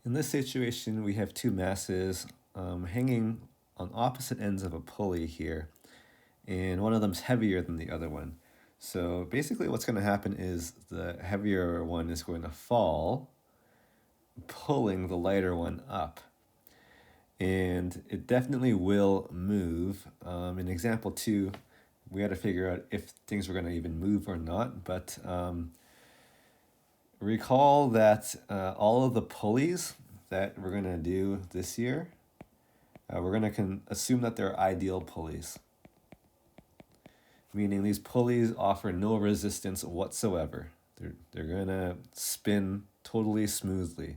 In this situation, we have two masses hanging on opposite ends of a pulley here, and one of them's heavier than the other one. So basically what's going to happen is the heavier one is going to fall, pulling the lighter one up. And it definitely will move. In example 2, we had to figure out if things were going to even move or not, but recall that all of the pulleys that we're going to do this year, we're going to assume that they're ideal pulleys, meaning these pulleys offer no resistance whatsoever. They're going to spin totally smoothly.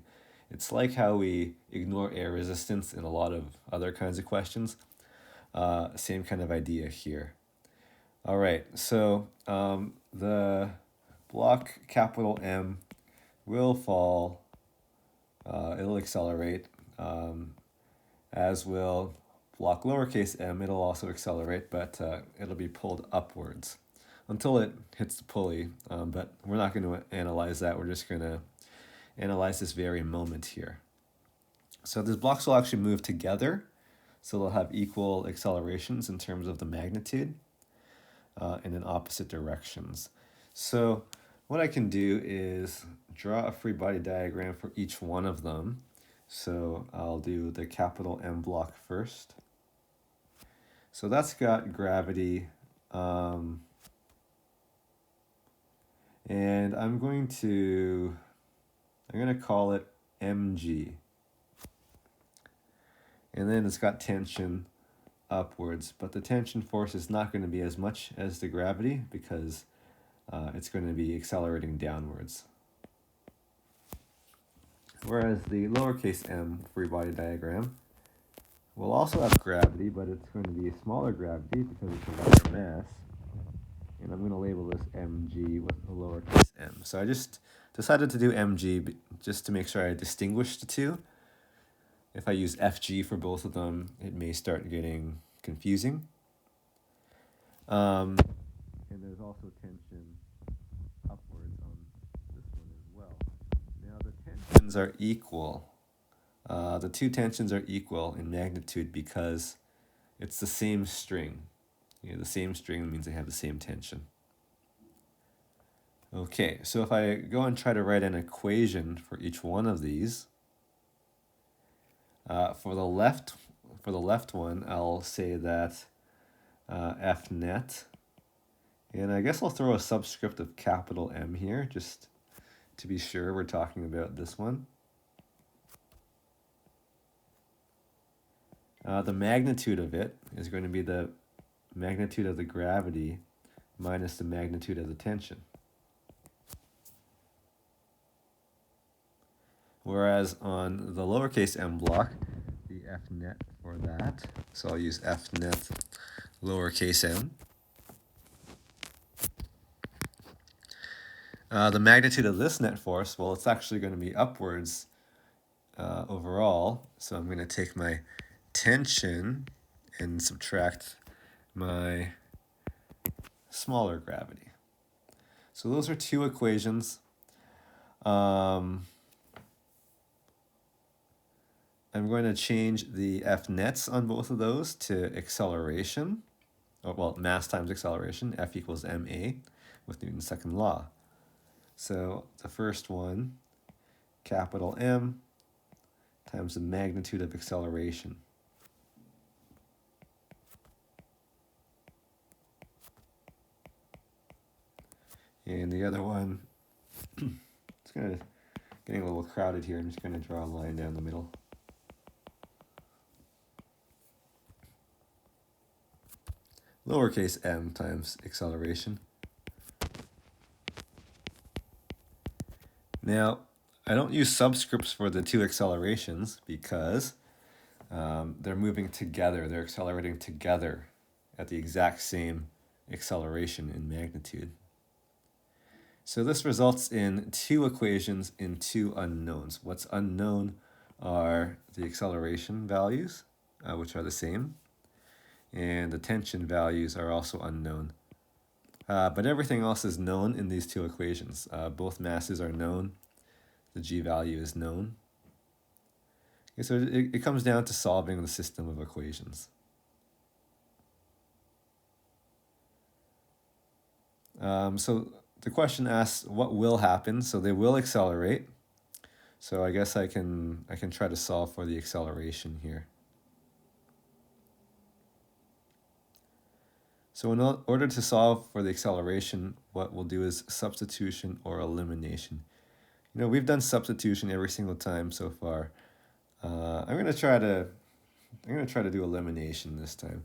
It's like how we ignore air resistance in a lot of other kinds of questions. Same kind of idea here. All right, so the block capital M will fall, it'll accelerate, as will block lowercase m. It'll also accelerate, but it'll be pulled upwards until it hits the pulley, but we're not going to analyze that. We're just going to analyze this very moment here. So these blocks will actually move together, so they'll have equal accelerations in terms of the magnitude and in opposite directions. So what I can do is draw a free body diagram for each one of them. So I'll do the capital M block first. So that's got gravity, and I'm going to call it mg. And then it's got tension upwards, but the tension force is not going to be as much as the gravity because it's going to be accelerating downwards. Whereas the lowercase m free body diagram will also have gravity, but it's going to be a smaller gravity because it's a lighter mass. And I'm going to label this mg with a lowercase m. So I just decided to do mg just to make sure I distinguish the two. If I use fg for both of them, it may start getting confusing. And there's also tension upwards on this one as well. Now the tensions are equal. The two tensions are equal in magnitude because it's the same string. The same string means they have the same tension. Okay, so if I go and try to write an equation for each one of these, for the left one, I'll say that F net, and I guess I'll throw a subscript of capital M here just to be sure we're talking about this one. The magnitude of it is going to be the magnitude of the gravity minus the magnitude of the tension. Whereas on the lowercase m block, the F net for that, so I'll use F net lowercase m. The magnitude of this net force, well, it's actually going to be upwards overall. So I'm going to take my tension and subtract my smaller gravity. So those are two equations. I'm going to change the F nets on both of those to acceleration, well, mass times acceleration, F equals ma, with Newton's second law. So the first one, capital M, times the magnitude of acceleration. And the other one, it's getting a little crowded here. I'm just going to draw a line down the middle. Lowercase m times acceleration. Now, I don't use subscripts for the two accelerations because they're moving together. They're accelerating together at the exact same acceleration in magnitude. So this results in two equations in two unknowns. What's unknown are the acceleration values, which are the same, and the tension values are also unknown. But everything else is known in these two equations. Both masses are known. The g value is known. Okay, so it comes down to solving the system of equations. So the question asks what will happen. So they will accelerate. So I guess I can try to solve for the acceleration here. So in order to solve for the acceleration, what we'll do is substitution or elimination. You know, we've done substitution every single time so far. I'm gonna try to do elimination this time.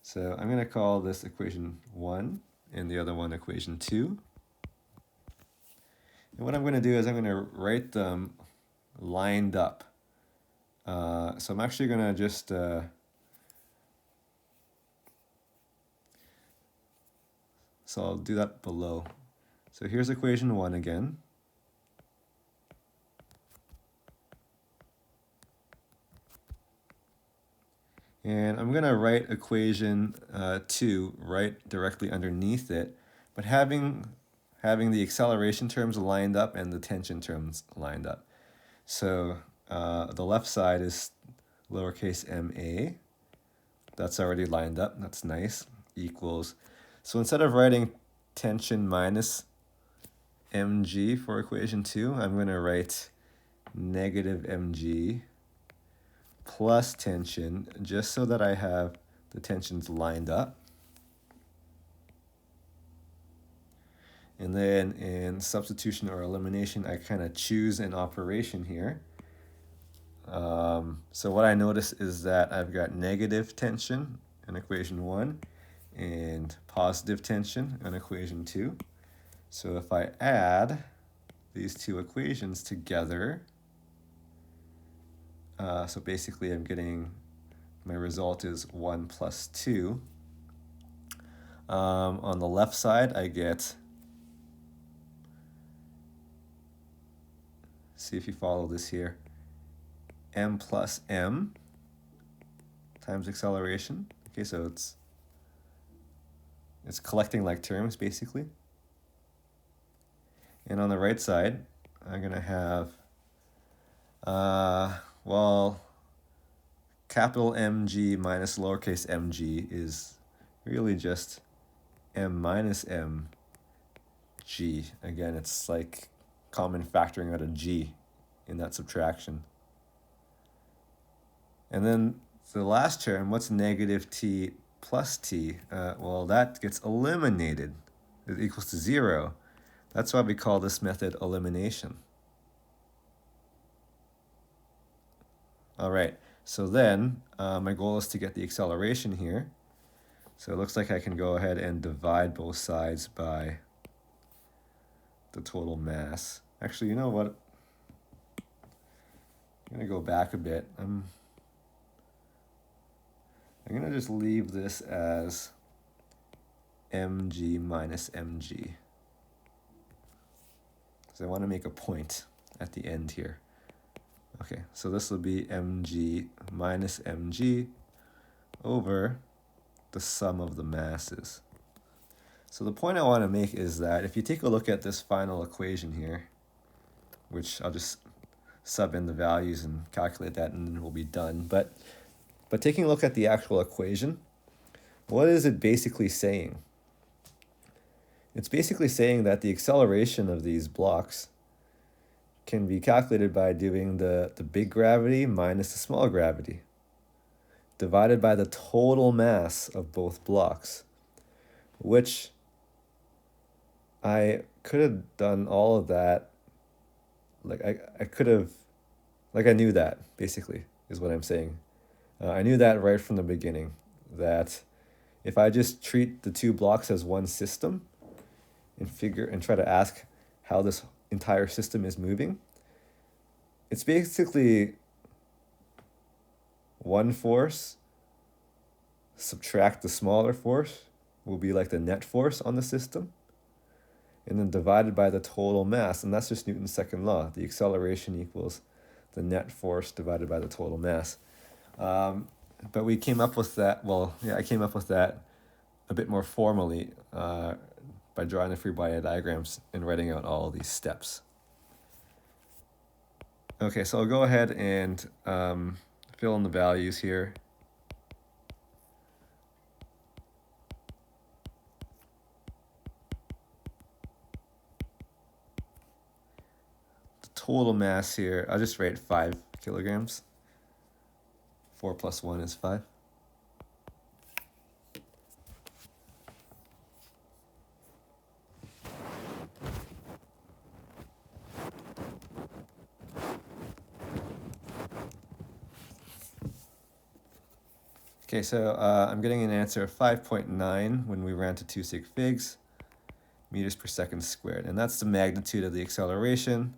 So I'm gonna call this equation 1 and the other one equation 2. And what I'm gonna do is I'm gonna write them lined up. So I'm actually gonna just so I'll do that below. So here's equation 1 again. And I'm gonna write equation 2 right directly underneath it, but having the acceleration terms lined up and the tension terms lined up. So the left side is lowercase ma. That's already lined up. That's nice. Equals. So instead of writing tension minus mg for equation 2, I'm going to write negative mg plus tension, just so that I have the tensions lined up. And then in substitution or elimination, I kind of choose an operation here. So what I notice is that I've got negative tension in equation 1 and positive tension in equation 2. So if I add these two equations together, so basically I'm getting, my result is 1 plus 2. On the left side, I get, see if you follow this here, m plus m times acceleration. Okay, so it's collecting like terms basically. And on the right side, I'm gonna have, well, capital MG minus lowercase mg is really just m minus mg. Again, it's like common factoring out a g in that subtraction. And then the last term, what's negative t plus t? Well, that gets eliminated. It equals to 0. That's why we call this method elimination. All right, so then my goal is to get the acceleration here. So it looks like I can go ahead and divide both sides by the total mass. Actually, you know what? I'm gonna go back a bit. I'm gonna just leave this as mg minus mg, because I want to make a point at the end here. Okay, so this will be mg minus mg over the sum of the masses. So the point I want to make is that if you take a look at this final equation here, which I'll just sub in the values and calculate that and then we'll be done. But taking a look at the actual equation, what is it basically saying? It's basically saying that the acceleration of these blocks can be calculated by doing the big gravity minus the small gravity, divided by the total mass of both blocks, which I could have done all of that. Like I could have, like I knew that, basically, is what I'm saying. I knew that right from the beginning, that if I just treat the two blocks as one system and try to ask how this entire system is moving, it's basically one force subtract the smaller force will be like the net force on the system, and then divided by the total mass, and that's just Newton's second law. The acceleration equals the net force divided by the total mass. But we came up with that, I came up with that a bit more formally by drawing the free body diagrams and writing out all of these steps. Okay, so I'll go ahead and fill in the values here. The total mass here, I'll just write 5 kilograms. 4 plus 1 is 5. Okay, so I'm getting an answer of 5.9 when we ran to 2 sig figs meters per second squared. And that's the magnitude of the acceleration.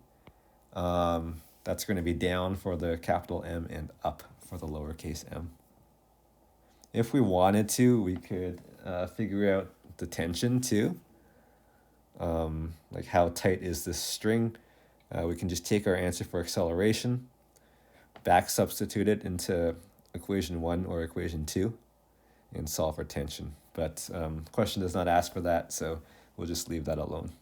That's going to be down for the capital M and up for the lowercase m. If we wanted to, we could figure out the tension too. Like how tight is this string? We can just take our answer for acceleration, back substitute it into equation 1 or equation 2, and solve for tension. But question does not ask for that, so we'll just leave that alone.